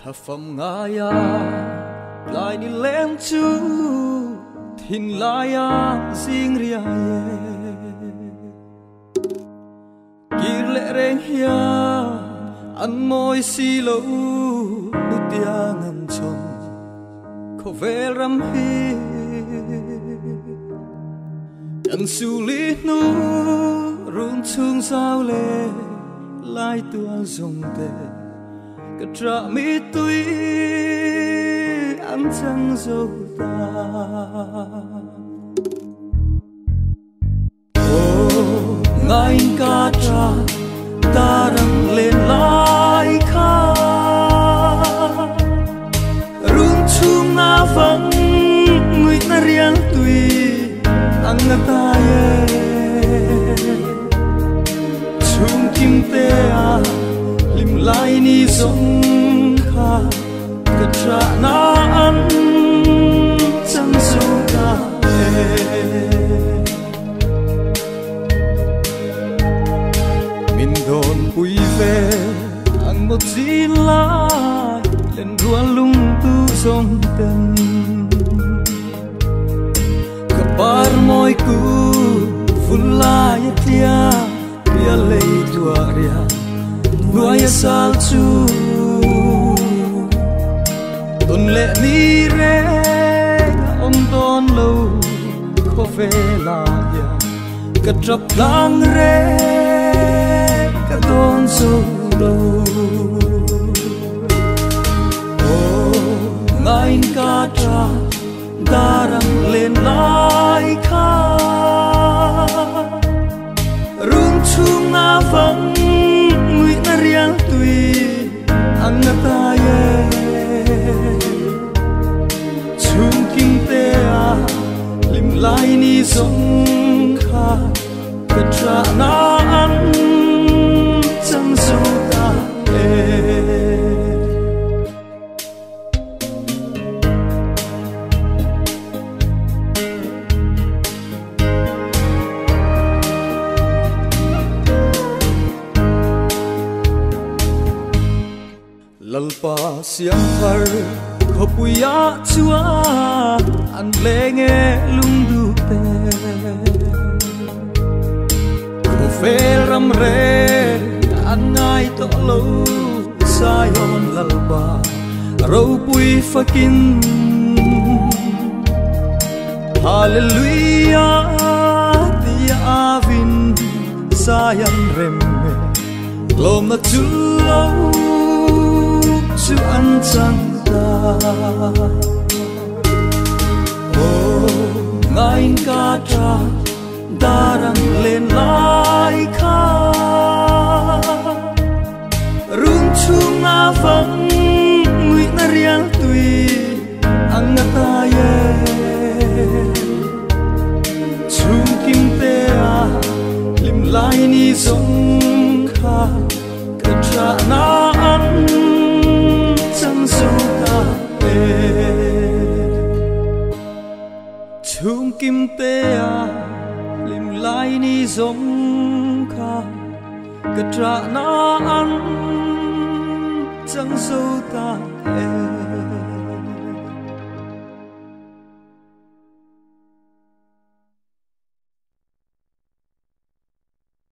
thà phẩm ngaya lại ni lem chu thin laya sing ria ye kir le reng hia an moi si lo nu tia ngam chom ko vel ram hi an su li nu run chung sao le lai tua zong te ka tra mi tui an chang zo ta ngain ka tra ta rang lên lai kha rung chung na vang người ta riang tui ang na ta ye chung kim te a lim lai ni zong kha ka tra na an chang zo ta đồn quy về ăn một gì lại lên ruộng lung tu sông tên kapar moi ku fulai tia dia lei tua ria nuai sal chu ton le ni re om don lo ko ve la ya ka trap lang re don solo ngain ka tra darang lên lai kha rung chung na vang người ta riang tui ang na ta ye chung kim te a lim lai ni zong kha ka tra na an chẳng dù ta lalpa siang thar khopuya chua an le nge lung du te ko fel ram re an ngai to lo sayon lalba ro pui fakin hallelujah tia avin sayan remme lom na chu lo chu an chang ta ngain ka tra darang lên lai kha rung chung na vang người ta riang tui ang na ta ye chung kim te a lim lai ni zong kha ka tra na an chang zo ta chung kim te a lim lai ni zong kha ka tra na an chẳng dâu ta